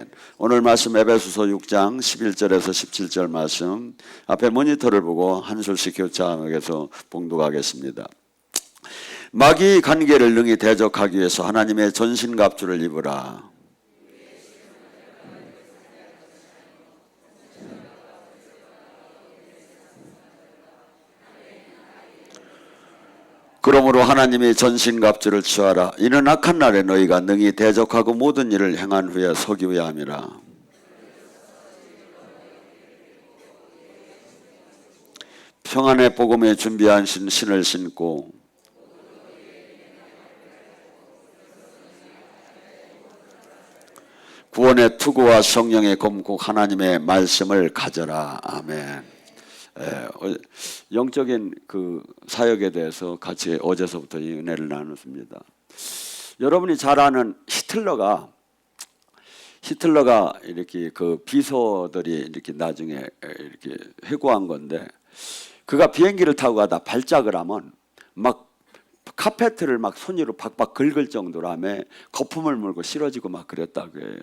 아멘. 오늘 말씀 에베소서 6장 11절에서 17절 말씀 앞에 모니터를 보고 한 절씩 교차하면서 봉독하겠습니다. 마귀 관계를 능히 대적하기 위해서 하나님의 전신갑주를 입으라. 그러므로 하나님의 전신갑주를 취하라. 이는 악한 날에 너희가 능히 대적하고 모든 일을 행한 후에 서기 위하 함이라. 평안의 복음에 준비한 신을 신고 구원의 투구와 성령의 검국 하나님의 말씀을 가져라. 아멘. 영적인 그 사역에 대해서 같이 어제서부터 이 은혜를 나눴습니다. 여러분이 잘 아는 히틀러가 이렇게 그 비서들이 이렇게 나중에 이렇게 회고한 건데, 그가 비행기를 타고 가다 발작을 하면 막 카페트를 막 손으로 박박 긁을 정도로 하며 거품을 물고 쓰러지고 막 그랬다고 해요.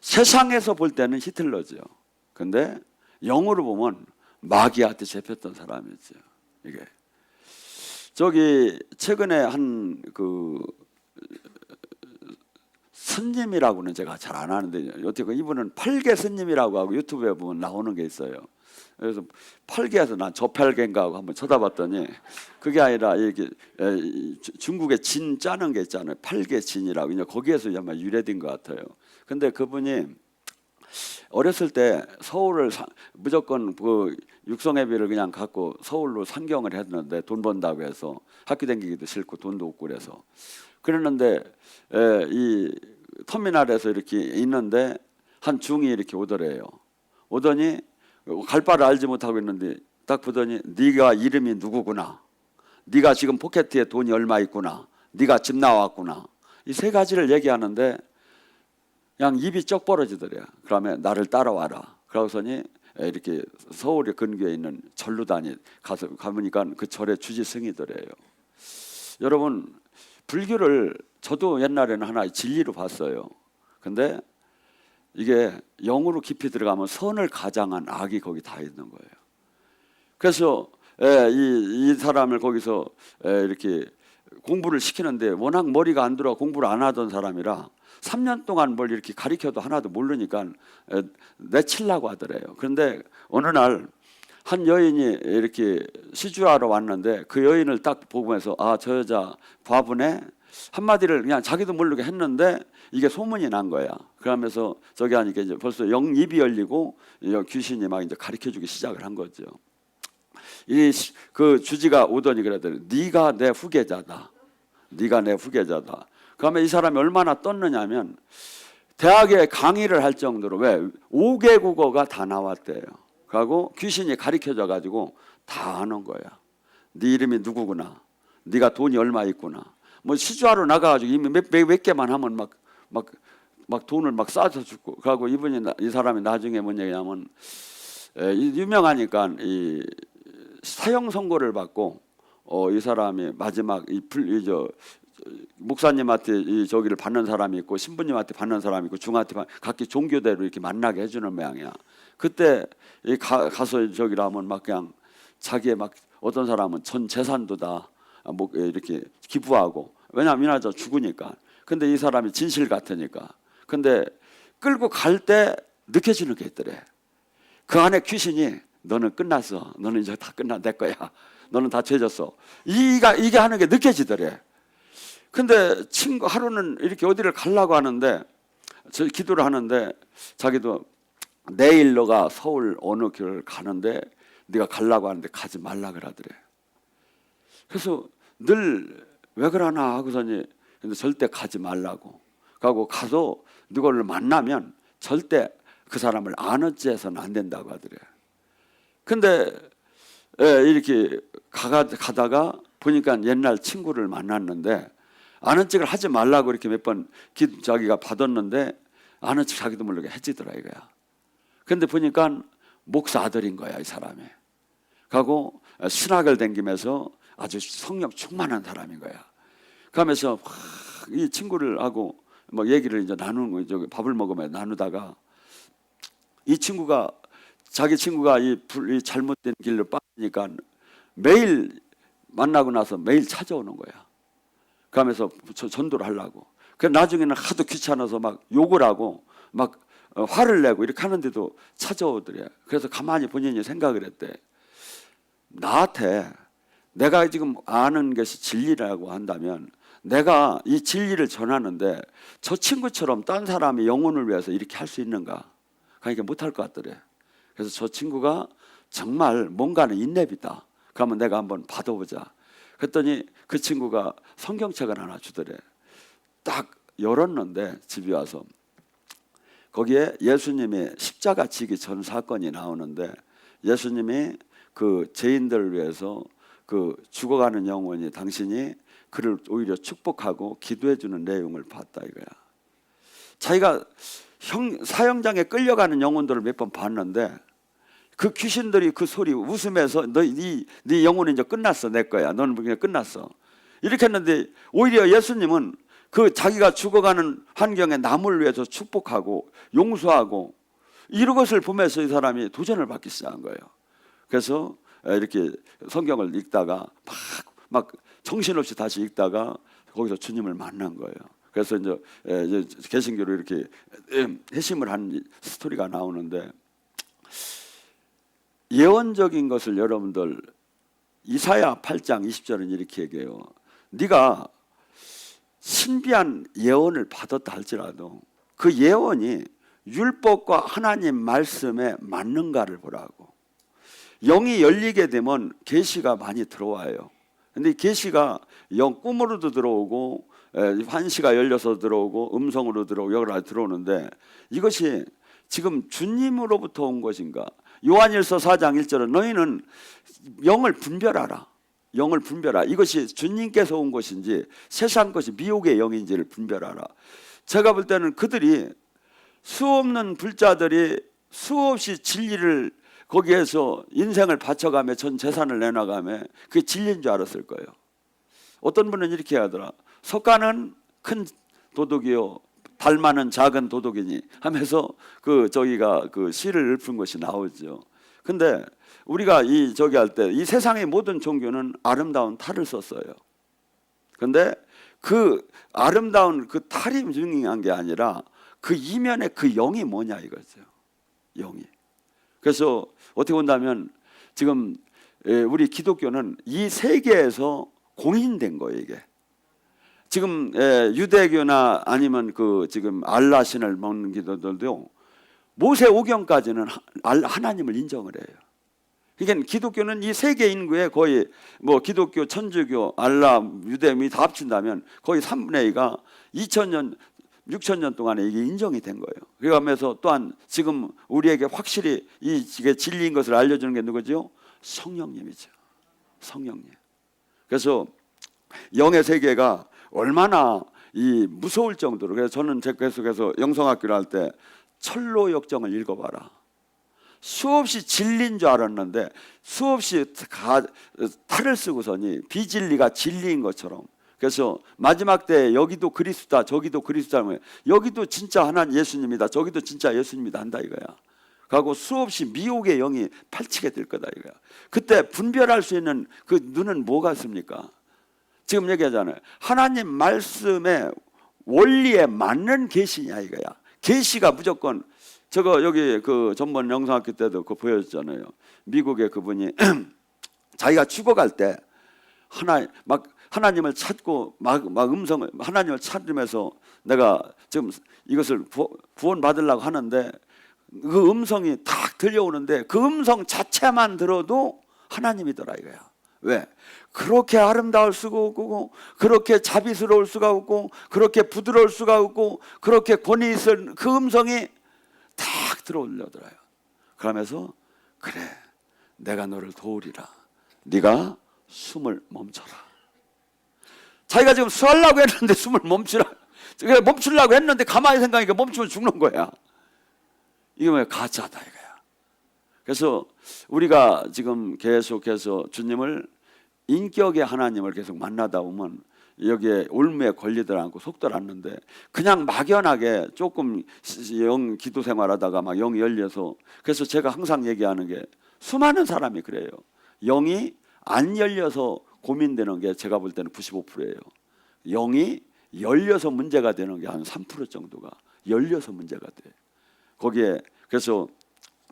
세상에서 볼 때는 히틀러죠. 근데 영으로 보면 마귀한테 잡혔던 사람이죠. 이게 저기 최근에 한 그 스님이라고는 제가 잘 안 하는데 어떻게 이분은 팔계 스님이라고 하고 유튜브에 보면 나오는 게 있어요. 그래서 팔계에서 난 저팔계인가 하고 한번 쳐다봤더니 그게 아니라 이게 중국에 진 짜는 게 있잖아요. 팔계 진이라고 이제 거기에서 아마 유래된 것 같아요. 근데 그분이 어렸을 때 서울을 무조건 그 육성회비를 그냥 갖고 서울로 상경을 했는데 돈 번다고 해서 학교 다니기도 싫고 돈도 없고 그래서 그랬는데 이 터미널에서 이렇게 있는데 한 중이 이렇게 오더래요. 오더니 갈 바를 알지 못하고 있는데 딱 보더니 네가 이름이 누구구나, 네가 지금 포켓에 돈이 얼마 있구나, 네가 집 나왔구나, 이 세 가지를 얘기하는데 그냥 입이 쩍 벌어지더래요. 그러면 나를 따라와라. 그러고서니 이렇게 서울의 근교에 있는 절루단이 가보니까 그 절의 주지승이더래요. 여러분, 불교를 저도 옛날에는 하나의 진리로 봤어요. 근데 이게 영으로 깊이 들어가면 선을 가장한 악이 거기 다 있는 거예요. 그래서 이 사람을 거기서 이렇게 공부를 시키는데 워낙 머리가 안 들어 공부를 안 하던 사람이라 3년 동안 뭘 이렇게 가르쳐도 하나도 모르니까 내치려고 하더래요. 그런데 어느 날 한 여인이 이렇게 시주하러 왔는데 그 여인을 딱 보면서 아, 저 여자 과분해? 한마디를 그냥 자기도 모르게 했는데 이게 소문이 난 거야. 그러면서 저기 하니까 이제 벌써 입이 열리고 귀신이 막 이제 가르쳐주기 시작을 한 거죠. 그 주지가 오더니 그러더니 네가 내 후계자다. 네가 내 후계자다. 그러면 이 사람이 얼마나 떴느냐면 대학에 강의를 할 정도로 왜 5개 국어가 다 나왔대요. 그리고 귀신이 가르쳐져 가지고 다 아는 거야. 네 이름이 누구구나, 네가 돈이 얼마 있구나. 뭐 시주하러 나가가지고 이미 몇 개만 하면 막 돈을 막 싸서 주고. 그리고 이 사람이 나중에 뭔 얘기냐면 유명하니까 이 사형 선고를 받고 이 사람이 마지막 목사님한테 저기를 받는 사람이 있고 신부님한테 받는 사람이 있고 중한테 각기 종교대로 이렇게 만나게 해주는 모양이야. 그때 가서 저기를 하면 막 그냥 자기의 막 어떤 사람은 전 재산도 다 이렇게 기부하고, 왜냐하면 이나저 죽으니까. 근데 이 사람이 진실 같으니까. 근데 끌고 갈 때 느껴지는 게 있더래. 그 안에 귀신이 너는 끝났어, 너는 이제 다 내 거야, 너는 다 죄졌어, 이게 하는 게 느껴지더래. 근데 친구 하루는 이렇게 어디를 가려고 하는데 기도를 하는데 자기도 내일 너가 서울 어느 길을 가는데 네가 가려고 하는데 가지 말라 그러더래. 그래서 늘 왜 그러나 하고서니 근데 절대 가지 말라고. 가고 가서 누구를 만나면 절대 그 사람을 아는 체 해서는 안 된다고 하더래. 근데 이렇게 가다가 보니까 옛날 친구를 만났는데 아는 척을 하지 말라고 이렇게 몇 번 자기가 받았는데 아는 척 자기도 모르게 해지더라 이거야. 근데 보니까 목사 아들인 거야 이 사람이. 가고 신학을 댕기면서 아주 성령 충만한 사람인 거야. 그러면서 이 친구를 하고 뭐 얘기를 이제 나누는 거죠. 밥을 먹으면 나누다가 이 친구가 자기 친구가 이 잘못된 길로 빠지니까 매일 만나고 나서 매일 찾아오는 거야. 그러면서 전도를 하려고. 그 나중에는 하도 귀찮아서 막 욕을 하고 막 화를 내고 이렇게 하는데도 찾아오더래. 그래서 가만히 본인이 생각을 했대. 나한테 내가 지금 아는 것이 진리라고 한다면 내가 이 진리를 전하는데 저 친구처럼 딴 사람이 영혼을 위해서 이렇게 할 수 있는가? 그러니까 못할 것 같더래. 그래서 저 친구가 정말 뭔가는 인내비다. 그러면 내가 한번 받아보자. 그랬더니 그 친구가 성경책을 하나 주더래. 딱 열었는데 집에 와서 거기에 예수님의 십자가 지기 전 사건이 나오는데 예수님이 그 죄인들을 위해서 그 죽어가는 영혼이 당신이 그를 오히려 축복하고 기도해주는 내용을 봤다 이거야. 자기가 사형장에 끌려가는 영혼들을 몇 번 봤는데 그 귀신들이 그 소리 웃으면서 네 영혼이 이제 끝났어 내 거야. 너는 그냥 끝났어. 이렇게 했는데 오히려 예수님은 그 자기가 죽어가는 환경에 남을 위해서 축복하고 용서하고 이런 것을 보면서 이 사람이 도전을 받기 시작한 거예요. 그래서 이렇게 성경을 읽다가 막 정신없이 다시 읽다가 거기서 주님을 만난 거예요. 그래서 이제 개신교로 이렇게 회심을 한 스토리가 나오는데 예언적인 것을 여러분들 이사야 8장 20절은 이렇게 얘기해요. 네가 신비한 예언을 받았다 할지라도 그 예언이 율법과 하나님 말씀에 맞는가를 보라고. 영이 열리게 되면 계시가 많이 들어와요. 근데 계시가 영 꿈으로도 들어오고 환시가 열려서 들어오고 음성으로 들어오고 여러 가지 들어오는데 이것이 지금 주님으로부터 온 것인가? 요한일서 4장 1절은 너희는 영을 분별하라. 영을 분별하라. 이것이 주님께서 온 것인지 세상 것이 미혹의 영인지를 분별하라. 제가 볼 때는 그들이 수없는 불자들이 수없이 진리를 거기에서 인생을 바쳐가며 전 재산을 내놔가며 그게 진리인 줄 알았을 거예요. 어떤 분은 이렇게 하더라. 석가는 큰 도둑이요 달마는 작은 도둑이니 하면서 저기가 그 시를 읊은 것이 나오죠. 근데 우리가 저기 할 때 이 세상의 모든 종교는 아름다운 탈을 썼어요. 근데 그 아름다운 그 탈이 중요한 게 아니라 그 이면에 그 영이 뭐냐 이거죠. 영이. 그래서 어떻게 본다면 지금 우리 기독교는 이 세계에서 공인된 거예요 이게. 지금 유대교나 아니면 지금 알라 신을 먹는 기도들도 모세 오경까지는 하나님을 인정을 해요. 그러니까 기독교는 이 세계 인구의 거의 뭐 기독교, 천주교, 알라, 유대미 다 합친다면 거의 3분의 2가 2000년, 6000년 동안에 이게 인정이 된 거예요. 그러면서 또한 지금 우리에게 확실히 이게 진리인 것을 알려주는 게 누구죠? 성령님이죠. 성령님. 그래서 영의 세계가 얼마나 무서울 정도로. 그래서 저는 계속해서 영성학교를 할 때 철로 역정을 읽어봐라. 수없이 진리인 줄 알았는데 수없이 탈을 쓰고서니 비진리가 진리인 것처럼. 그래서 마지막 때 여기도 그리스도다 저기도 그리스도다 여기도 진짜 하나님 예수님이다 저기도 진짜 예수님이다 한다 이거야. 그리고 수없이 미혹의 영이 펼치게 될 거다 이거야. 그때 분별할 수 있는 그 눈은 뭐가 있습니까? 지금 얘기하잖아요. 하나님 말씀의 원리에 맞는 계시냐 이거야. 계시가 무조건 저거 여기 전번 영성학교 때도 보여줬잖아요. 미국의 그분이 자기가 죽어갈 때 하나님을 찾고 막 음성을 하나님을 찾으면서 내가 지금 이것을 구원 받으려고 하는데 그 음성이 딱 들려오는데 그 음성 자체만 들어도 하나님이더라 이거야. 왜? 그렇게 아름다울 수가 없고 그렇게 자비스러울 수가 없고 그렇게 부드러울 수가 없고 그렇게 권위 있을 그 음성이 딱 들어올려들어요. 그러면서 그래 내가 너를 도우리라. 네가 숨을 멈춰라. 자기가 지금 수하려고 했는데 숨을 멈추려고 했는데 가만히 생각하니까 멈추면 죽는 거야. 이게 뭐야? 가짜다 이거야. 그래서 우리가 지금 계속해서 주님을 인격의 하나님을 계속 만나다 보면 여기에 올무에 걸리들 않고 속들 않는데 그냥 막연하게 조금 영 기도 생활하다가 막 영이 열려서, 그래서 제가 항상 얘기하는 게 수많은 사람이 그래요. 영이 안 열려서 고민되는 게 제가 볼 때는 95%예요. 영이 열려서 문제가 되는 게 한 3% 정도가 열려서 문제가 돼. 거기에 그래서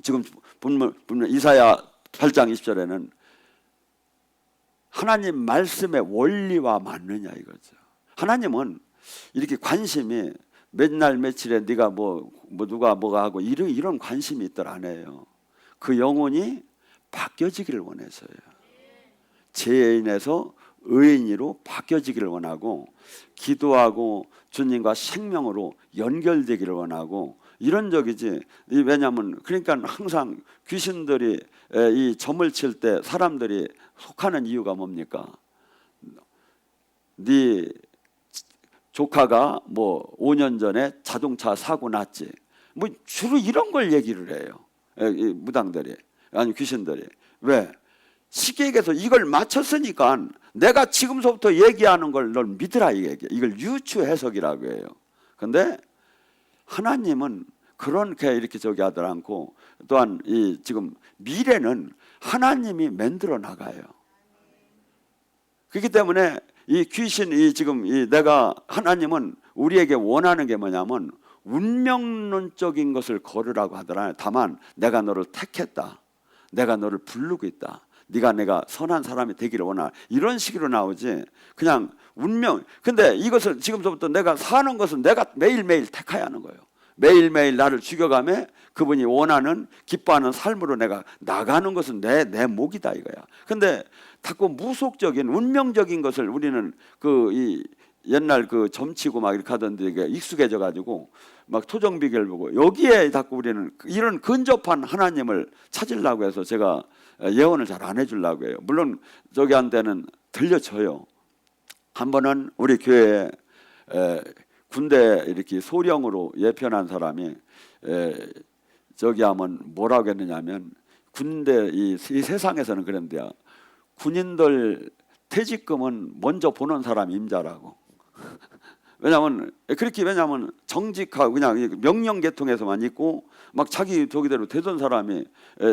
지금 분명 이사야 8장 20절에는 하나님 말씀의 원리와 맞느냐 이거죠. 하나님은 이렇게 관심이 몇날 며칠에 네가 뭐 누가 뭐가 하고 이런 관심이 있더라 안 해요. 그 영혼이 바뀌어지기를 원해서요. 죄인에서 의인으로 바뀌어지기를 원하고, 기도하고 주님과 생명으로 연결되기를 원하고 이런 적이지. 왜냐하면 그러니까 항상 귀신들이 이 점을 칠 때 사람들이 속하는 이유가 뭡니까? 네 조카가 뭐 5년 전에 자동차 사고 났지. 뭐 주로 이런 걸 얘기를 해요. 이 무당들이, 아니 귀신들이. 왜? 시계에서 이걸 맞췄으니까 내가 지금서부터 얘기하는 걸 널 믿으라 이 얘기. 이걸 유추 해석이라고 해요. 근데 하나님은 그렇게 이렇게 저기 하지 않고, 또한 이 지금 미래는 하나님이 만들어 나가요. 그렇기 때문에 이 귀신, 이 지금 이 내가, 하나님은 우리에게 원하는 게 뭐냐면 운명론적인 것을 걸으라고 하더라. 다만 내가 너를 택했다. 내가 너를 부르고 있다. 네가 내가 선한 사람이 되기를 원하. 이런 식으로 나오지. 그냥 운명. 근데 이것을 지금부터 내가 사는 것은 내가 매일매일 택해야 하는 거예요. 매일매일 나를 죽여가며 그분이 원하는 기뻐하는 삶으로 내가 나가는 것은 내 목이다 이거야. 근데 자꾸 무속적인 운명적인 것을 우리는 이 옛날 그 점치고 막 이렇게 하던데 이게 익숙해져 가지고 막 토정비결 보고 여기에 자꾸 우리는 이런 근접한 하나님을 찾으려고 해서 제가 예언을 잘 안 해주려고 해요. 물론 저기한테는 들려줘요. 한 번은 우리 교회에 군대 이렇게 소령으로 예편한 사람이 저기 하면 뭐라고 했느냐면, 군대 이 세상에서는 그런데요, 군인들 퇴직금은 먼저 보는 사람이 임자라고. 왜냐하면 정직하고 그냥 명령 계통에서만 있고 막 자기 저기대로 되던 사람이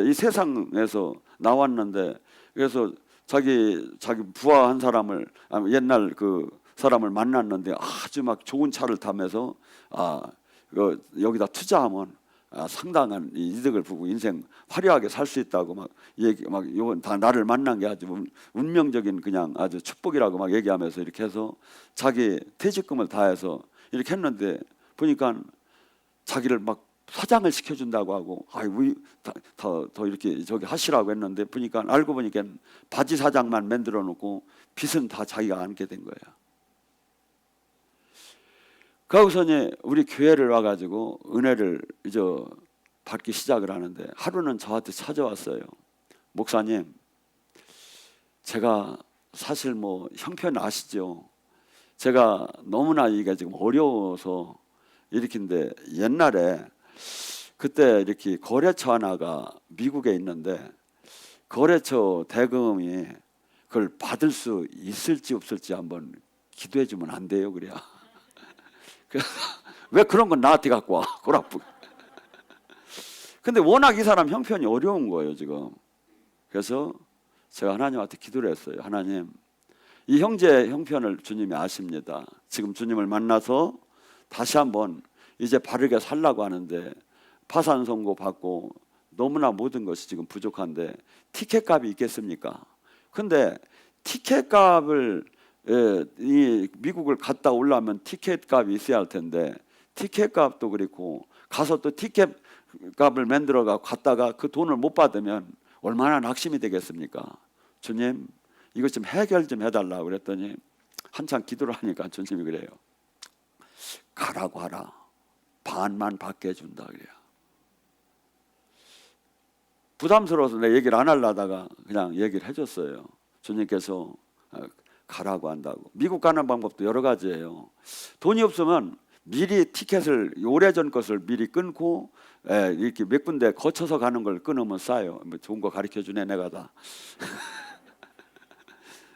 이 세상에서 나왔는데, 그래서 자기 부하 한 사람을, 옛날 그 사람을 만났는데 아주 막 좋은 차를 타면서 여기다 투자하면 상당한 이득을 보고 인생 화려하게 살 수 있다고 막 이건 다 나를 만난 게 아주 운명적인 그냥 아주 축복이라고 막 얘기하면서 이렇게 해서 자기 퇴직금을 다해서 이렇게 했는데, 보니까 자기를 막 사장을 시켜준다고 하고 더 이렇게 저기 하시라고 했는데, 보니까 알고 보니까 바지 사장만 만들어 놓고 빚은 다 자기가 안게 된 거예요. 거기서 우리 교회를 와가지고 은혜를 받기 시작을 하는데, 하루는 저한테 찾아왔어요. 목사님, 제가 사실 뭐 형편 아시죠? 제가 너무나 이게 지금 어려워서 이렇게인데, 옛날에 그때 이렇게 거래처 하나가 미국에 있는데 거래처 대금이 그걸 받을 수 있을지 없을지 한번 기도해 주면 안 돼요? 그래야. 왜 그런 건 나한테 갖고 와? 꼬라쁘게. 근데 워낙 이 사람 형편이 어려운 거예요 지금. 그래서 제가 하나님한테 기도를 했어요. 하나님, 이 형제 형편을 주님이 아십니다. 지금 주님을 만나서 다시 한번 이제 바르게 살라고 하는데 파산 선고 받고 너무나 모든 것이 지금 부족한데 티켓 값이 있겠습니까? 근데 티켓 값을 이 미국을 갔다 오려면 티켓 값이 있어야 할 텐데, 티켓 값도 그렇고 가서 또 티켓 값을 만들어가 갔다가 그 돈을 못 받으면 얼마나 낙심이 되겠습니까? 주님, 이것 좀 해결 좀 해달라고 그랬더니 한참 기도를 하니까 주님이 그래요. 가라고 하라. 반만 받게 해준다 그래요. 부담스러워서 내 얘기를 안 하려다가 그냥 얘기를 해줬어요. 주님께서 가라고 한다고. 미국 가는 방법도 여러 가지예요. 돈이 없으면 미리 티켓을, 오래전 것을 미리 끊고 이렇게 몇 군데 거쳐서 가는 걸 끊으면 싸요. 뭐 좋은 거 가르쳐 주네 내가 다.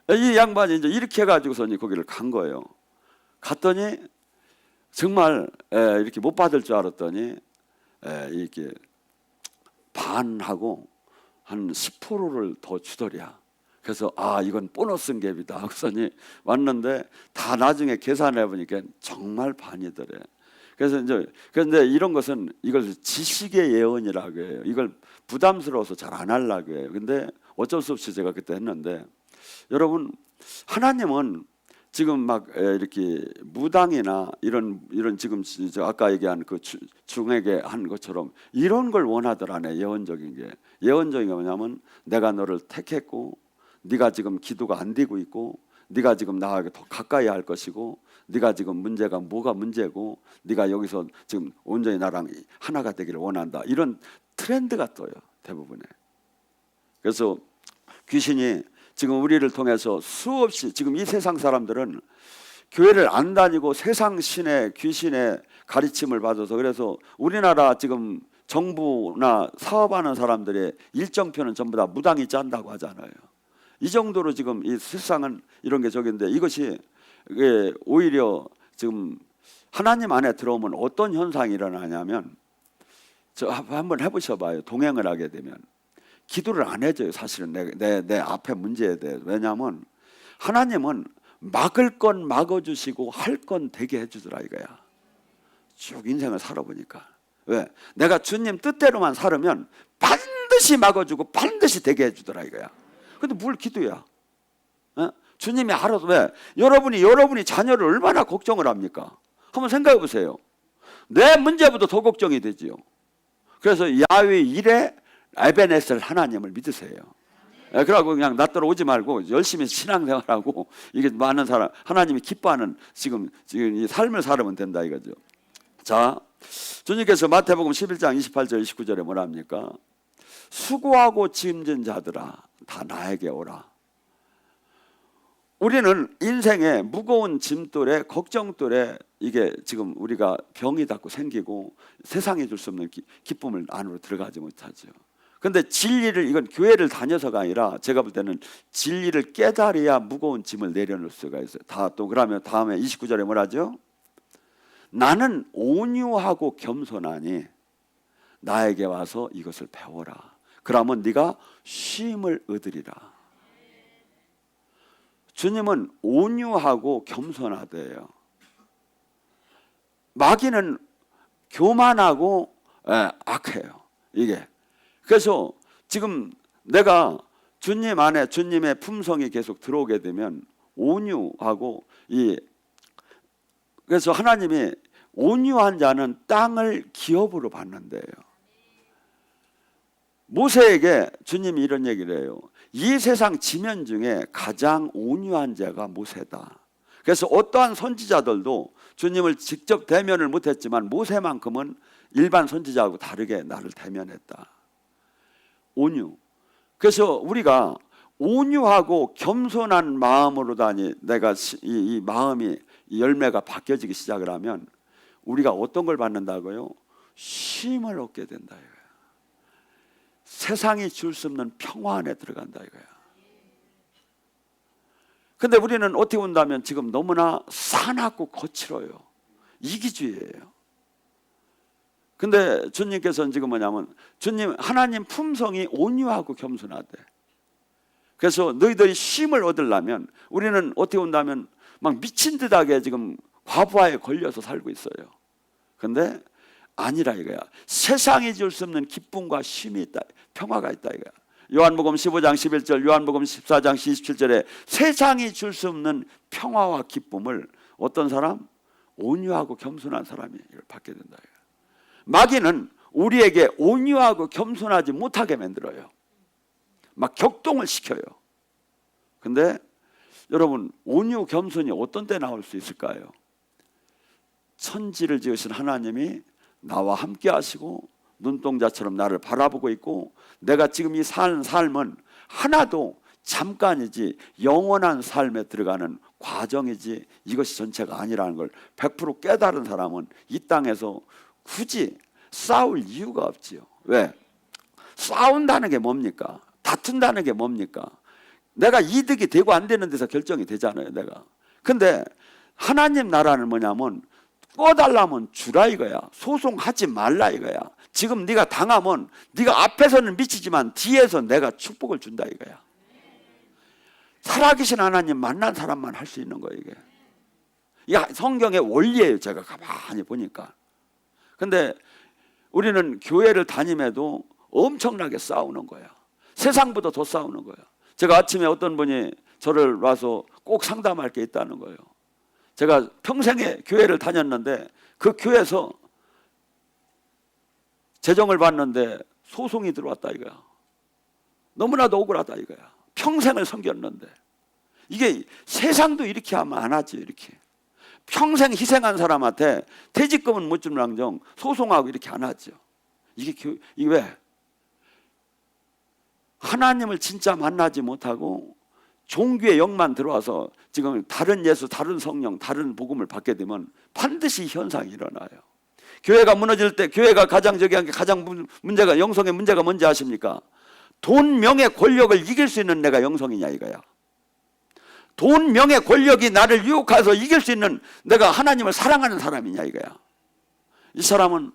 이 양반이 이제 이렇게 해가지고서 거기를 간 거예요. 갔더니 정말 이렇게 못 받을 줄 알았더니 이렇게 반하고 한 10%를 더 주더랴. 그래서 이건 보너스 갭이다 하고서니 왔는데 다 나중에 계산해 보니까 정말 반이더래. 그래서 이제 그런데 이런 것은 이걸 지식의 예언이라고 해요. 이걸 부담스러워서 잘 안 하려고 해요. 근데 어쩔 수 없이 제가 그때 했는데, 여러분, 하나님은 지금 막 이렇게 무당이나 이런 지금 아까 얘기한 그 중에게 한 것처럼 이런 걸 원하더라네. 예언적인 게 뭐냐면, 내가 너를 택했고 네가 지금 기도가 안 되고 있고, 네가 지금 나에게 더 가까이 할 것이고, 네가 지금 문제가 뭐가 문제고, 네가 여기서 지금 온전히 나랑 하나가 되기를 원한다. 이런 트렌드가 떠요, 대부분에. 그래서 귀신이 지금 우리를 통해서 수없이, 지금 이 세상 사람들은 교회를 안 다니고 세상 신의 귀신의 가르침을 받아서, 그래서 우리나라 지금 정부나 사업하는 사람들의 일정표는 전부 다 무당이 짠다고 하잖아요. 이 정도로 지금 이 세상은 이런 게 저긴데, 이것이 오히려 지금 하나님 안에 들어오면 어떤 현상이 일어나냐면, 저 한번 해보셔봐요. 동행을 하게 되면 기도를 안 해줘요. 사실은 내 앞에 문제에 대해서. 왜냐하면 하나님은 막을 건 막아주시고 할 건 되게 해주더라 이거야. 쭉 인생을 살아보니까. 왜? 내가 주님 뜻대로만 살으면 반드시 막아주고 반드시 되게 해주더라 이거야. 근데 뭘 기도야? 주님이 알아서. 왜? 여러분이 자녀를 얼마나 걱정을 합니까? 한번 생각해 보세요. 내 문제보다 더 걱정이 되지요. 그래서 야훼 일에 에베네셀 하나님을 믿으세요. 그러고 그냥 낯들어 오지 말고 열심히 신앙생활하고, 이게 많은 사람 하나님이 기뻐하는 지금 이 삶을 살면 된다 이거죠. 자, 주님께서 마태복음 11장 28절 29절에 뭐라 합니까? 수고하고 짐진 자들아 다 나에게 오라. 우리는 인생의 무거운 짐돌에, 걱정돌에, 이게 지금 우리가 병이 닿고 생기고 세상에 줄 수 없는 기쁨을 안으로 들어가지 못하죠. 그런데 진리를, 이건 교회를 다녀서가 아니라 제가 볼 때는 진리를 깨달아야 무거운 짐을 내려놓을 수가 있어요. 또 그러면 다음에 29절에 뭐라죠? 나는 온유하고 겸손하니 나에게 와서 이것을 배워라. 그러면 네가 쉼을 얻으리라. 주님은 온유하고 겸손하대요. 마귀는 교만하고 악해요. 이게. 그래서 지금 내가 주님 안에 주님의 품성이 계속 들어오게 되면 온유하고, 그래서 하나님이 온유한 자는 땅을 기업으로 받는데요. 모세에게 주님이 이런 얘기를 해요. 이 세상 지면 중에 가장 온유한 자가 모세다. 그래서 어떠한 선지자들도 주님을 직접 대면을 못했지만 모세만큼은 일반 선지자하고 다르게 나를 대면했다. 온유. 그래서 우리가 온유하고 겸손한 마음으로 내가 이 마음이, 이 열매가 바뀌어지기 시작을 하면 우리가 어떤 걸 받는다고요? 쉼을 얻게 된다 이거야. 세상이 줄 수 없는 평화 안에 들어간다 이거야. 근데 우리는 어떻게 본다면 지금 너무나 사납고 거칠어요. 이기주의예요. 근데 주님께서는 지금 뭐냐면, 하나님 품성이 온유하고 겸손하대. 그래서 너희들이 쉼을 얻으려면, 우리는 어떻게 본다면 막 미친 듯하게 지금 과부하에 걸려서 살고 있어요. 근데 아니라 이거야. 세상이 줄 수 없는 기쁨과 쉼이 있다, 평화가 있다 이거야. 요한복음 15장 11절, 요한복음 14장 27절에 세상이 줄 수 없는 평화와 기쁨을 어떤 사람? 온유하고 겸손한 사람이 받게 된다 이거야. 마귀는 우리에게 온유하고 겸손하지 못하게 만들어요. 막 격동을 시켜요. 근데 여러분, 온유 겸손이 어떤 때 나올 수 있을까요? 천지를 지으신 하나님이 나와 함께 하시고 눈동자처럼 나를 바라보고 있고, 내가 지금 이 사는 삶은 하나도 잠깐이지 영원한 삶에 들어가는 과정이지 이것이 전체가 아니라는 걸 100% 깨달은 사람은 이 땅에서 굳이 싸울 이유가 없지요. 왜? 싸운다는 게 뭡니까? 다툰다는 게 뭡니까? 내가 이득이 되고 안 되는 데서 결정이 되잖아요, 내가. 근데 하나님 나라는 뭐냐면 꺼달라면 주라 이거야. 소송하지 말라 이거야. 지금 네가 당하면 네가 앞에서는 미치지만 뒤에서 내가 축복을 준다 이거야. 살아계신 하나님 만난 사람만 할 수 있는 거예요, 이게. 이 성경의 원리예요, 제가 가만히 보니까. 근데 우리는 교회를 다님에도 엄청나게 싸우는 거야. 세상보다 더 싸우는 거야. 제가 아침에 어떤 분이 저를 와서 꼭 상담할 게 있다는 거예요. 제가 평생에 교회를 다녔는데 그 교회에서 재정을 받는데 소송이 들어왔다 이거야. 너무나도 억울하다 이거야. 평생을 섬겼는데. 이게 세상도 이렇게 하면 안 하지, 이렇게. 평생 희생한 사람한테 퇴직금은 못 주는랑정 소송하고 이렇게 안 하죠. 이게 왜? 하나님을 진짜 만나지 못하고 종교의 영만 들어와서 지금 다른 예수, 다른 성령, 다른 복음을 받게 되면 반드시 현상이 일어나요. 교회가 무너질 때 교회가 가장 문제가, 영성의 문제가 뭔지 아십니까? 돈, 명예, 권력을 이길 수 있는 내가 영성이냐 이거야. 돈, 명예, 권력이 나를 유혹해서 이길 수 있는 내가 하나님을 사랑하는 사람이냐 이거야. 이 사람은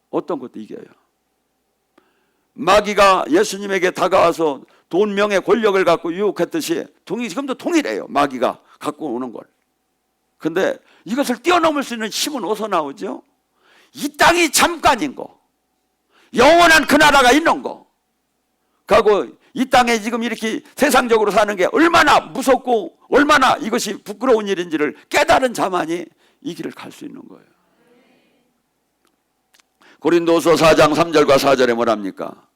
어떤 것도 이겨요. 마귀가 예수님에게 다가와서 돈, 명예, 권력을 갖고 유혹했듯이 지금도 동일해요. 마귀가 갖고 오는 걸. 근데 이것을 뛰어넘을 수 있는 힘은 어디서 나오죠? 이 땅이 잠깐인 거, 영원한 그 나라가 있는 거. 그리고 이 땅에 지금 이렇게 세상적으로 사는 게 얼마나 무섭고 얼마나 이것이 부끄러운 일인지를 깨달은 자만이 이 길을 갈 수 있는 거예요. 고린도서 4장 3절과 4절에 뭐랍니까?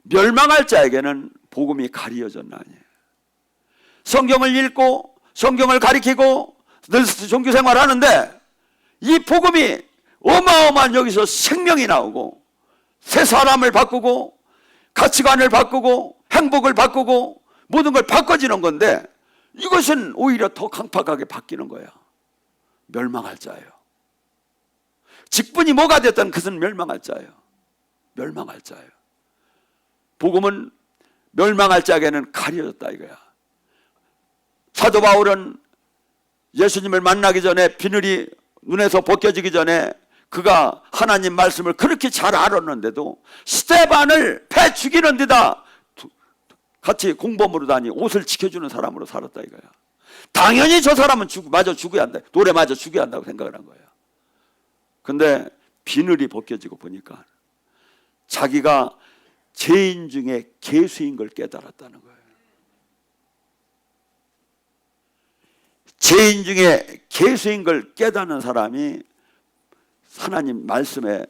멸망할 자에게는 복음이 가리어졌나니. 성경을 읽고 성경을 가리키고 늘 종교생활 하는데 이 복음이 어마어마한 여기서 생명이 나오고 새 사람을 바꾸고 가치관을 바꾸고 행복을 바꾸고 모든 걸 바꿔지는 건데 이것은 오히려 더 강팍하게 바뀌는 거야. 멸망할 자예요. 직분이 뭐가 됐든 그것은 멸망할 자예요. 멸망할 자예요. 복음은 멸망할 자에게는 가려졌다 이거야. 사도 바울은 예수님을 만나기 전에 비늘이 눈에서 벗겨지기 전에 그가 하나님 말씀을 그렇게 잘 알았는데도 스데반을 패 죽이는 데다 같이 공범으로 다니 옷을 지켜주는 사람으로 살았다 이거야. 당연히 저 사람은 맞아 죽어야 한다. 돌에 맞아 죽어야 한다고 생각을 한 거야. 근데 비늘이 벗겨지고 보니까 자기가 죄인 중에 괴수인 걸 깨달았다는 거예요. 죄인 중에 괴수인 걸 깨닫는 사람이 하나님 말씀에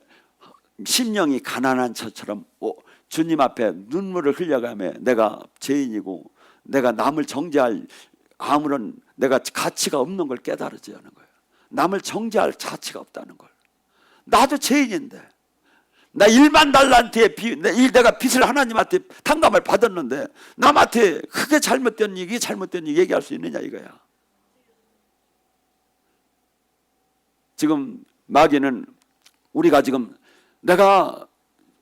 심령이 가난한 처처럼 주님 앞에 눈물을 흘려가며 내가 죄인이고 내가 남을 정죄할 아무런 내가 가치가 없는 걸 깨달아지 하는 거예요. 남을 정죄할 가치가 없다는 걸. 나도 죄인인데 나 1만 달란트의 내가 빚을 하나님한테 탕감을 받았는데 남한테 그게 잘못된 얘기 얘기할 수 있느냐 이거야. 지금 마귀는 우리가 지금 내가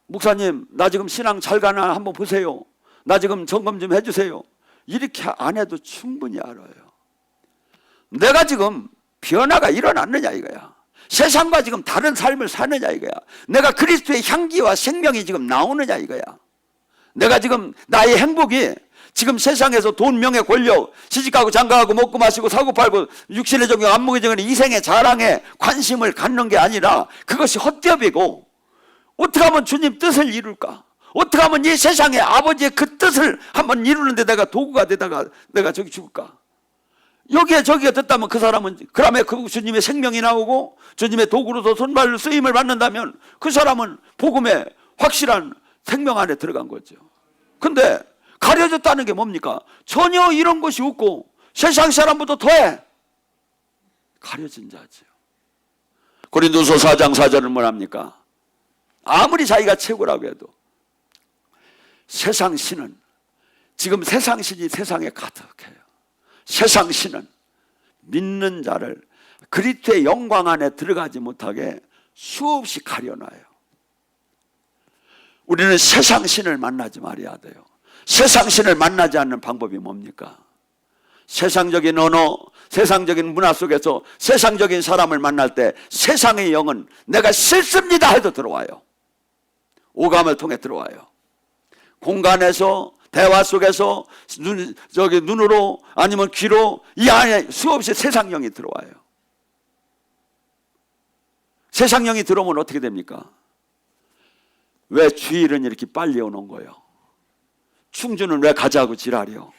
목사님 나 지금 신앙 잘 가나 한번 보세요. 나 지금 점검 좀 해주세요. 이렇게 안 해도 충분히 알아요. 내가 지금 변화가 일어났느냐 이거야. 세상과 지금 다른 삶을 사느냐 이거야. 내가 그리스도의 향기와 생명이 지금 나오느냐 이거야. 내가 지금 나의 행복이 지금 세상에서 돈, 명예, 권력, 시집가고 장가가고 먹고 마시고 사고 팔고 육신의 정욕, 안목의 정욕, 이생의 자랑에 관심을 갖는 게 아니라 그것이 헛되어비고 어떻게 하면 주님 뜻을 이룰까? 어떻게 하면 이 세상에 아버지의 그 뜻을 한번 이루는데 내가 도구가 되다가 내가 저기 죽을까? 여기에 저기가 됐다면 그 사람은 그다음에 그 주님의 생명이 나오고 주님의 도구로서 손발로 쓰임을 받는다면 그 사람은 복음의 확실한 생명 안에 들어간 거죠. 근데 가려졌다는 게 뭡니까? 전혀 이런 것이 없고 세상 사람보다 더해 가려진 자죠. 고린도서 4장 4절은 뭐랍니까? 아무리 자기가 최고라고 해도 세상 신은 지금 세상 신이 세상에 가득해요. 세상 신은 믿는 자를 그리스도의 영광 안에 들어가지 못하게 수없이 가려놔요. 우리는 세상 신을 만나지 말아야 돼요. 세상신을 만나지 않는 방법이 뭡니까? 세상적인 언어, 세상적인 문화 속에서 세상적인 사람을 만날 때 세상의 영은 내가 싫습니다 해도 들어와요. 오감을 통해 들어와요. 공간에서, 대화 속에서 눈으로 아니면 귀로 이 안에 수없이 세상령이 들어와요. 세상령이 들어오면 어떻게 됩니까? 왜 주일은 이렇게 빨리 오는 거예요? 충주는 왜 가자고 지랄이요?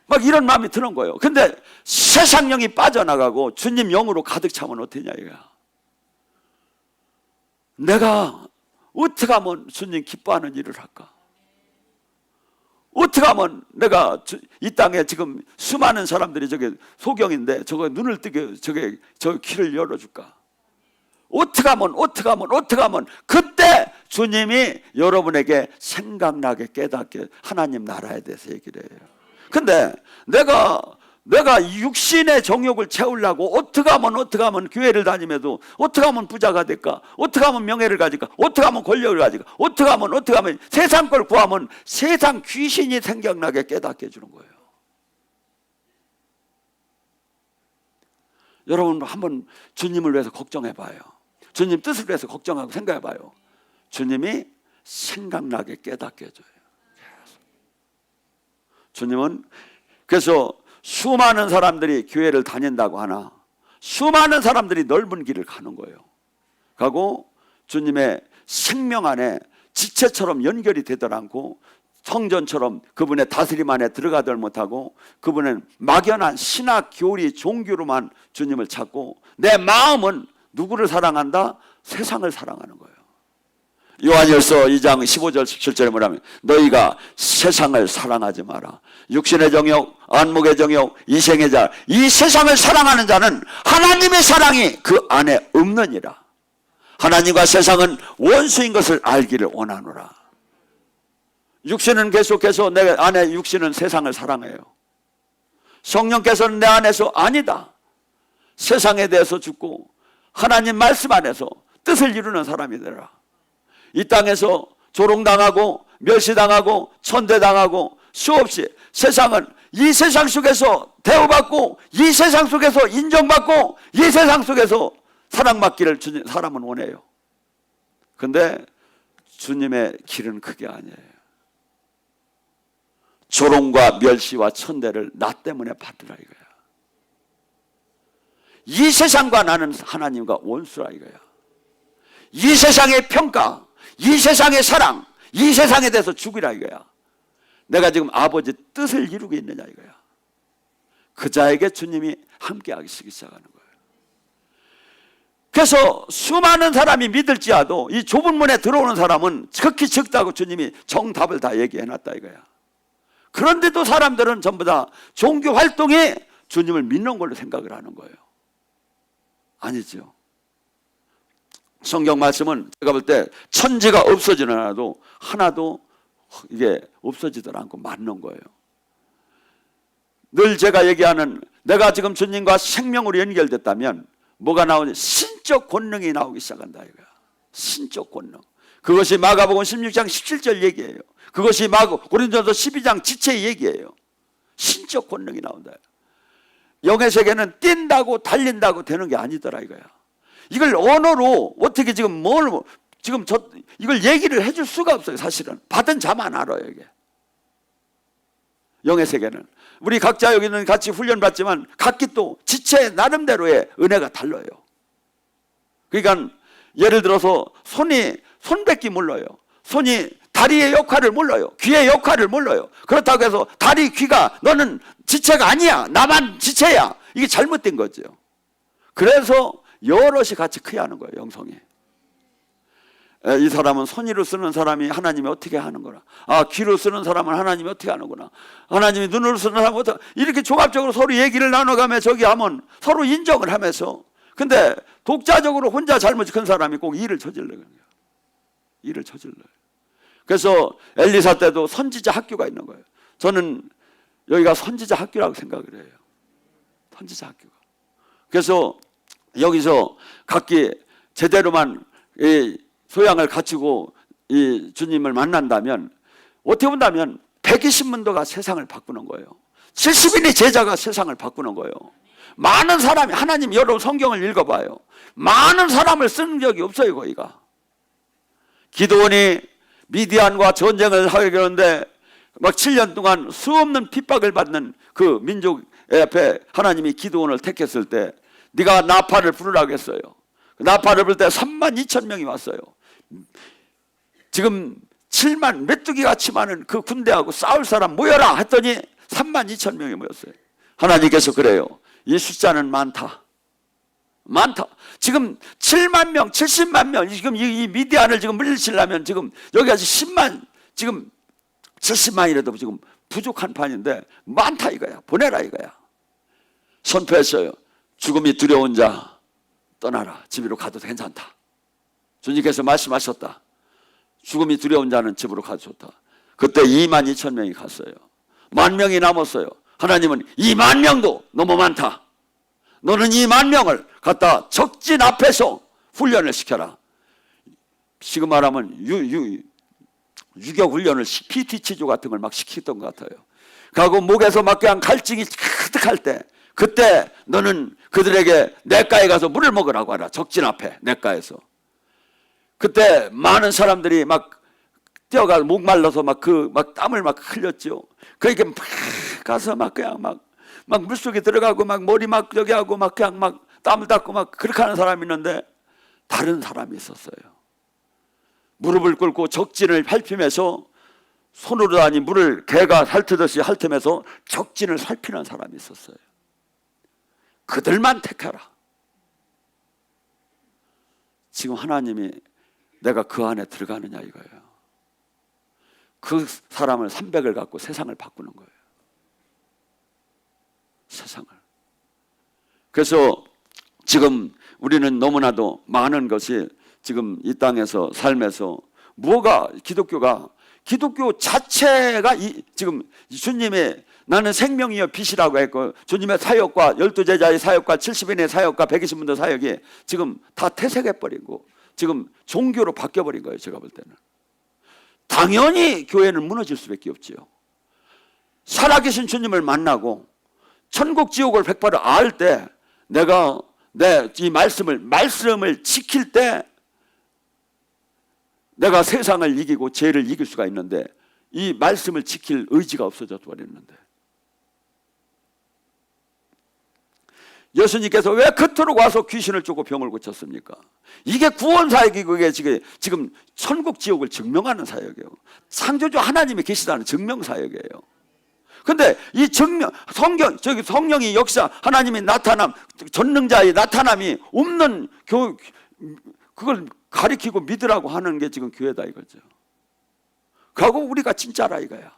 막 이런 마음이 드는 거예요. 근데 세상령이 빠져나가고 주님 영으로 가득 차면 어떠냐 이거야. 내가 어떻게 하면 주님 기뻐하는 일을 할까? 어떻게 하면 내가 이 땅에 지금 수많은 사람들이 저게 소경인데 저거 눈을 뜨게 저 길을 열어줄까? 어떻게 하면 그때 주님이 여러분에게 생각나게 깨닫게 하나님 나라에 대해서 얘기를 해요. 근데 내가 육신의 정욕을 채우려고 어떻게 하면 교회를 다니면도 어떻게 하면 부자가 될까? 어떻게 하면 명예를 가질까? 어떻게 하면 권력을 가질까? 어떻게 하면 세상 걸 구하면 세상 귀신이 생각나게 깨닫게 해주는 거예요. 여러분 한번 주님을 위해서 걱정해 봐요. 주님 뜻을 위해서 걱정하고 생각해 봐요. 주님이 생각나게 깨닫게 해줘요. 주님은 그래서 수많은 사람들이 교회를 다닌다고 하나 수많은 사람들이 넓은 길을 가는 거예요. 가고 주님의 생명 안에 지체처럼 연결이 되들 않고 성전처럼 그분의 다스림 안에 들어가들 못하고 그분은 막연한 신학 교리 종교로만 주님을 찾고 내 마음은 누구를 사랑한다? 세상을 사랑하는 거예요. 요한일서 2장 15절 17절에 뭐냐면 너희가 세상을 사랑하지 마라. 육신의 정욕, 안목의 정욕, 이생의 자, 이 세상을 사랑하는 자는 하나님의 사랑이 그 안에 없느니라. 하나님과 세상은 원수인 것을 알기를 원하노라. 육신은 계속해서 내 안에 육신은 세상을 사랑해요. 성령께서는 내 안에서 아니다. 세상에 대해서 죽고 하나님 말씀 안에서 뜻을 이루는 사람이 되라. 이 땅에서 조롱당하고 멸시당하고 천대당하고 수없이 세상은 이 세상 속에서 대우받고 이 세상 속에서 인정받고 이 세상 속에서 사랑받기를 사람은 원해요. 근데 주님의 길은 그게 아니에요. 조롱과 멸시와 천대를 나 때문에 받으라 이거야. 이 세상과 나는 하나님과 원수라 이거야. 이 세상의 평가, 이 세상의 사랑, 이 세상에 대해서 죽이라 이거야. 내가 지금 아버지 뜻을 이루고 있느냐 이거야. 그 자에게 주님이 함께하기 시작하는 거예요. 그래서 수많은 사람이 믿을지라도 이 좁은 문에 들어오는 사람은 극히 적다고 주님이 정답을 다 얘기해놨다 이거야. 그런데도 사람들은 전부 다 종교 활동에 주님을 믿는 걸로 생각을 하는 거예요. 아니죠. 성경 말씀은 제가 볼 때 천지가 없어지는 하나도 이게 없어지질 않고 맞는 거예요. 늘 제가 얘기하는 내가 지금 주님과 생명으로 연결됐다면 뭐가 나오냐? 신적 권능이 나오기 시작한다 이거야. 신적 권능. 그것이 마가복음 16장 17절 얘기예요. 그것이 고린도전서 12장 지체의 얘기예요. 신적 권능이 나온다. 영의 세계는 뛴다고 달린다고 되는 게 아니더라 이거야. 이걸 언어로 어떻게 지금 이걸 얘기를 해줄 수가 없어요. 사실은 받은 자만 알아요 이게. 영의 세계는 우리 각자 여기는 같이 훈련 받지만 각기 또 지체 나름대로의 은혜가 달라요. 그러니까 예를 들어서 손 뱉기 몰라요. 손이 다리의 역할을 몰라요. 귀의 역할을 몰라요. 그렇다고 해서 다리 귀가 너는 지체가 아니야. 나만 지체야. 이게 잘못된 거죠. 그래서 여럿이 같이 커야 하는 거예요. 영성이. 이 사람은 손으로 쓰는 사람이 하나님이 어떻게 하는 거나, 귀로 쓰는 사람은 하나님이 어떻게 하는구나, 하나님이 눈으로 쓰는 사람은 어떻게, 이렇게 종합적으로 서로 얘기를 나눠가며 저기 하면 서로 인정을 하면서. 근데 독자적으로 혼자 잘못이 큰 사람이 꼭 일을 저질러요. 일을 저질러요. 그래서 엘리사 때도 선지자 학교가 있는 거예요. 저는 여기가 선지자 학교라고 생각을 해요. 선지자 학교가. 그래서 여기서 각기 제대로만 소양을 갖추고 이 주님을 만난다면 어떻게 본다면 120문도가 세상을 바꾸는 거예요. 70인의 제자가 세상을 바꾸는 거예요. 많은 사람이, 하나님 여러분 성경을 읽어봐요. 많은 사람을 쓰는 적이 없어요. 거기가. 기드온이 미디안과 전쟁을 하게 되는데 막 7년 동안 수없는 핍박을 받는 그 민족 앞에 하나님이 기드온을 택했을 때 네가 나팔을 부르라고 했어요. 나팔을 부를 때 3만 2천 명이 왔어요. 지금 7만 메뚜기 같이 많은 그 군대하고 싸울 사람 모여라 했더니 3만 2천 명이 모였어요. 하나님께서 그래요. 이 숫자는 많다. 많다. 지금 7만 명, 70만 명, 지금 이 미디안을 지금 물리치려면 지금 여기까지 10만, 지금 70만이라도 지금 부족한 판인데 많다 이거야. 보내라 이거야. 선포했어요. 죽음이 두려운 자 떠나라. 집으로 가도 괜찮다. 주님께서 말씀하셨다. 죽음이 두려운 자는 집으로 가도 좋다. 그때 2만 2천 명이 갔어요. 10,000명이 남았어요. 하나님은 2만 명도 너무 많다. 너는 2만 명을 갖다 적진 앞에서 훈련을 시켜라. 지금 말하면 유격 훈련을 PT 치조 같은 걸 막 시키던 것 같아요. 그리고 목에서 막 그냥 갈증이 가득할 때 그때 너는 그들에게 냇가에 가서 물을 먹으라고 하라. 적진 앞에 냇가에서. 그때 많은 사람들이 막 뛰어가서 목 말라서 막 땀을 막 흘렸죠. 그러니까 막 가서 막 그냥 막 물속에 들어가고 막 머리 막 여기 하고 막 그냥 막 땀을 닦고 막 그렇게 하는 사람이 있는데 다른 사람이 있었어요. 무릎을 꿇고 적진을 밟히면서 손으로 아니 물을 개가 핥듯이 핥으면서 적진을 살피는 사람이 있었어요. 그들만 택하라. 지금 하나님이 내가 그 안에 들어가느냐 이거예요. 그 사람을 300을 갖고 세상을 바꾸는 거예요. 세상을. 그래서 지금 우리는 너무나도 많은 것이 지금 이 땅에서 삶에서 뭐가 기독교 자체가 지금 주님의 나는 생명이여 빛이라고 했고 주님의 사역과 12제자의 사역과 70인의 사역과 120문도 사역이 지금 다 퇴색해버리고 지금 종교로 바뀌어버린 거예요. 제가 볼 때는. 당연히 교회는 무너질 수밖에 없지요. 살아계신 주님을 만나고 천국 지옥을 100% 알 때 내가 이 말씀을 지킬 때 내가 세상을 이기고 죄를 이길 수가 있는데 이 말씀을 지킬 의지가 없어져 버렸는데 예수님께서 왜 그토록 와서 귀신을 쫓고 병을 고쳤습니까? 이게 구원 사역이고 이게 지금 천국 지옥을 증명하는 사역이에요. 창조주 하나님이 계시다는 증명 사역이에요. 근데 이 성령이 역사, 하나님이 나타남, 전능자의 나타남이 없는 그걸 가리키고 믿으라고 하는 게 지금 교회다 이거죠. 그리고 우리가 진짜라 이거야.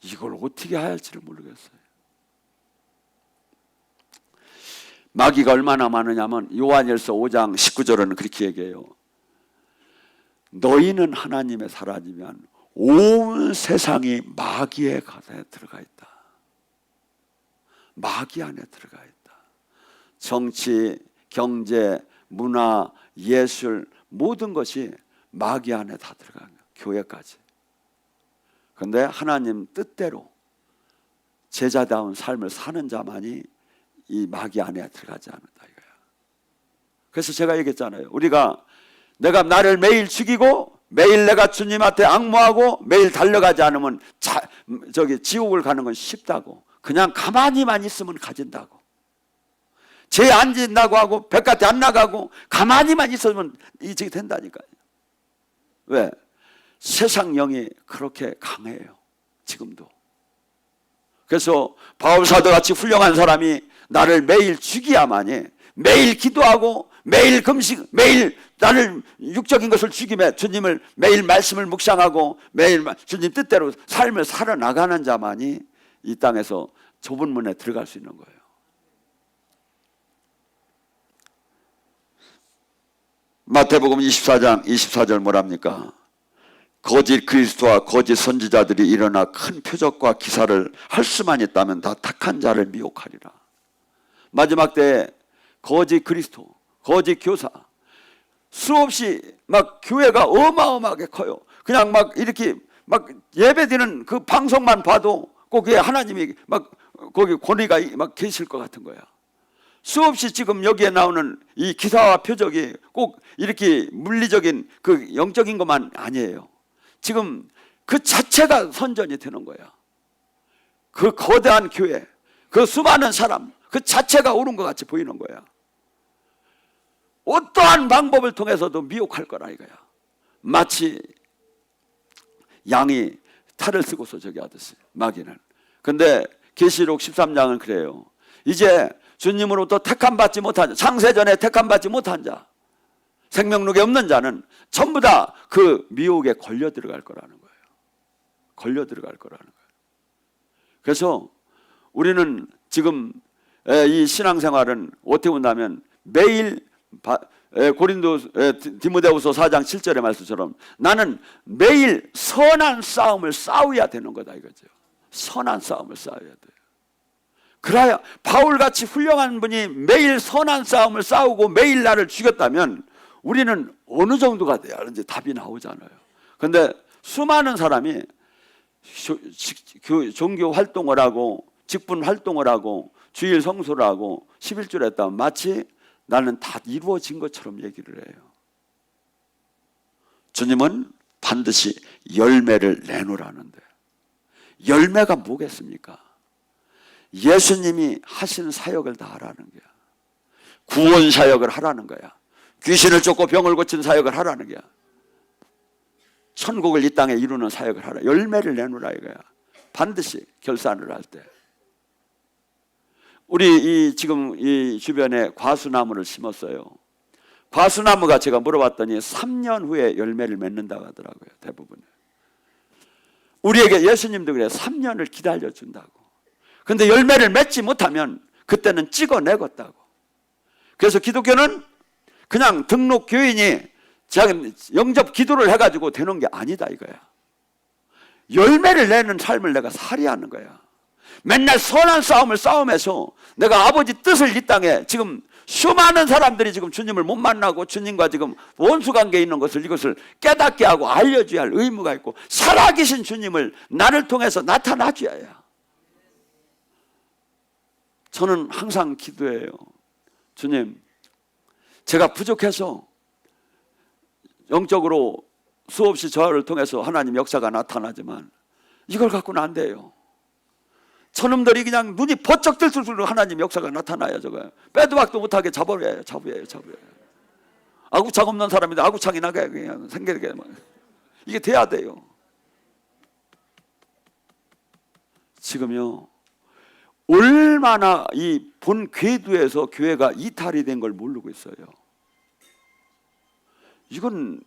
이걸 어떻게 해야 할지를 모르겠어요. 마귀가 얼마나 많으냐면 요한일서 5장 19절은 그렇게 얘기해요. 너희는 하나님의 사람이면 온 세상이 마귀의 가에 들어가 있다. 마귀 안에 들어가 있다. 정치, 경제, 문화, 예술 모든 것이 마귀 안에 다 들어가는 거예요. 교회까지. 그런데 하나님 뜻대로 제자다운 삶을 사는 자만이 이 마귀 안에 들어가지 않는다 이거야. 그래서 제가 얘기했잖아요. 내가 나를 매일 죽이고 매일 내가 주님한테 악모하고 매일 달려가지 않으면 지옥을 가는 건 쉽다고. 그냥 가만히만 있으면 가진다고. 죄 안 짓는다고 하고 바깥에 안 나가고 가만히만 있으면 이직이 된다니까요. 왜? 세상 영이 그렇게 강해요. 지금도. 그래서 바울사도 같이 훌륭한 사람이 나를 매일 죽여야만이, 매일 기도하고 매일 금식, 매일 나를 육적인 것을 죽이며 주님을 매일 말씀을 묵상하고 매일 주님 뜻대로 삶을 살아나가는 자만이 이 땅에서 좁은 문에 들어갈 수 있는 거예요. 마태복음 24장 24절 뭐랍니까? 거짓 그리스도와 거짓 선지자들이 일어나 큰 표적과 기사를 할 수만 있다면 다 택한 자를 미혹하리라. 마지막 때에 거짓 그리스도, 거짓 교사, 수없이 막 교회가 어마어마하게 커요. 그냥 막 이렇게 막 예배드리는 그 방송만 봐도 거기에 하나님이 막 거기 권위가 막 계실 것 같은 거야. 수없이 지금 여기에 나오는 이 기사와 표적이 꼭 이렇게 물리적인 그 영적인 것만 아니에요. 지금 그 자체가 선전이 되는 거야. 그 거대한 교회, 그 수많은 사람, 그 자체가 오른 것 같이 보이는 거야. 어떠한 방법을 통해서도 미혹할 거라 이거야. 마치 양이 탈을 쓰고서 저기 하듯이 마귀는. 근데 계시록 13장은 그래요. 이제 주님으로부터 택함받지 못한 자, 창세전에 택함받지 못한 자, 생명록에 없는 자는 전부 다 그 미혹에 걸려 들어갈 거라는 거예요. 걸려 들어갈 거라는 거예요. 그래서 우리는 지금 이 신앙생활은 어떻게 본다면 매일 디모데후서 4장 7절의 말씀처럼 나는 매일 선한 싸움을 싸워야 되는 거다 이거죠. 선한 싸움을 싸워야 돼요. 그래야 바울같이 훌륭한 분이 매일 선한 싸움을 싸우고 매일 나를 죽였다면 우리는 어느 정도가 돼야 이제 답이 나오잖아요. 그런데 수많은 사람이 종교 활동을 하고 직분 활동을 하고 주일 성소를 하고 11주를 했다면 마치 나는 다 이루어진 것처럼 얘기를 해요. 주님은 반드시 열매를 내놓으라는데 열매가 뭐겠습니까? 예수님이 하신 사역을 다 하라는 거야. 구원 사역을 하라는 거야. 귀신을 쫓고 병을 고친 사역을 하라는 거야. 천국을 이 땅에 이루는 사역을 하라. 열매를 내놓으라 이거야. 반드시 결산을 할 때. 우리 지금 이 주변에 과수나무를 심었어요. 과수나무가 제가 물어봤더니 3년 후에 열매를 맺는다고 하더라고요. 대부분. 우리에게 예수님도 그래요. 3년을 기다려준다고. 근데 열매를 맺지 못하면 그때는 찍어내겠다고. 그래서 기독교는 그냥 등록 교인이 영접 기도를 해가지고 되는 게 아니다 이거야. 열매를 내는 삶을 내가 살아야 하는 거야. 맨날 선한 싸움을 싸우면서 내가 아버지 뜻을 이 땅에 지금 수많은 사람들이 지금 주님을 못 만나고 주님과 지금 원수관계에 있는 것을 이것을 깨닫게 하고 알려줘야 할 의무가 있고 살아계신 주님을 나를 통해서 나타나줘야 해요. 저는 항상 기도해요. 주님, 제가 부족해서 영적으로 수없이 저를 통해서 하나님 역사가 나타나지만 이걸 갖고는 안 돼요. 저놈들이 그냥 눈이 번쩍 뜰 수록 하나님 역사가 나타나야 저거요. 빼도 박도 못하게 잡아야. 아구창 없는 사람인데 아구창이 나게 그냥 생기게 이게 돼야 돼요. 지금요. 얼마나 이 본 궤도에서 교회가 이탈이 된 걸 모르고 있어요. 이건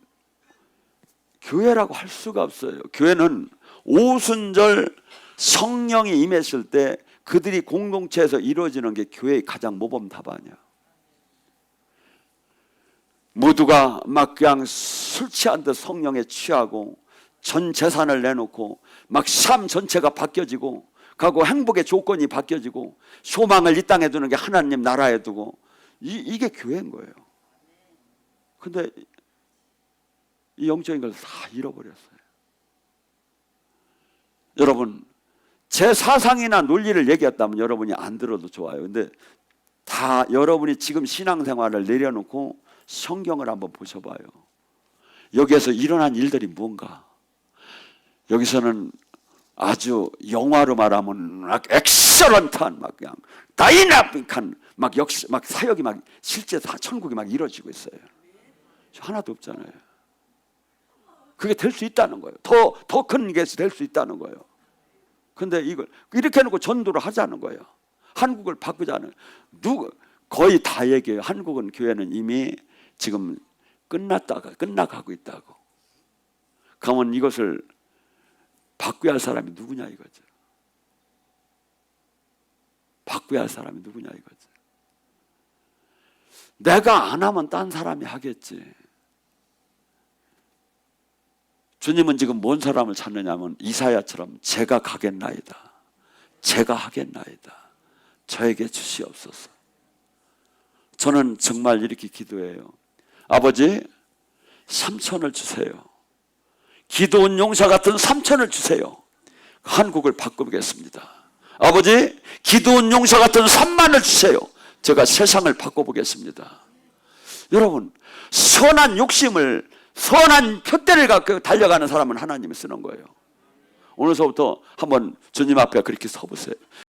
교회라고 할 수가 없어요. 교회는 오순절 성령이 임했을 때 그들이 공동체에서 이루어지는 게 교회의 가장 모범 답안이야. 모두가 막 그냥 술 취한 듯 성령에 취하고 전 재산을 내놓고 막 삶 전체가 바뀌어지고 가고 행복의 조건이 바뀌어지고 소망을 이 땅에 두는 게 하나님 나라에 두고 이게 교회인 거예요. 근데 이 영적인 걸 다 잃어버렸어요. 여러분, 제 사상이나 논리를 얘기했다면 여러분이 안 들어도 좋아요. 근데 다 여러분이 지금 신앙생활을 내려놓고 성경을 한번 보셔봐요. 여기에서 일어난 일들이 뭔가. 여기서는 아주 영화로 말하면 막 엑셀런트한 막 그냥 다이나믹한 막 역시 막 사역이 막 실제 다 천국이 막 이루어지고 있어요. 하나도 없잖아요. 그게 될 수 있다는 거예요. 더 큰 게 될 수 있다는 거예요. 근데 이걸 이렇게 해놓고 전도를 하자는 거예요. 한국을 바꾸자는. 거의 다 얘기해요. 한국은 교회는 이미 지금 끝나가고 있다고. 그러면 이것을 바꿔야 할 사람이 누구냐 이거죠. 바꿔야 할 사람이 누구냐 이거죠. 내가 안 하면 딴 사람이 하겠지. 주님은 지금 뭔 사람을 찾느냐면 이사야처럼 제가 가겠나이다. 제가 하겠나이다. 저에게 주시옵소서. 저는 정말 이렇게 기도해요. 아버지, 3천을 주세요. 기도원 용사 같은 3천을 주세요. 한국을 바꾸겠습니다. 아버지, 기도원 용사 같은 3만을 주세요. 제가 세상을 바꿔보겠습니다. 여러분, 선한 욕심을, 선한 푯대를 갖고 달려가는 사람은 하나님이 쓰는 거예요. 오늘서부터 한번 주님 앞에 그렇게 서보세요.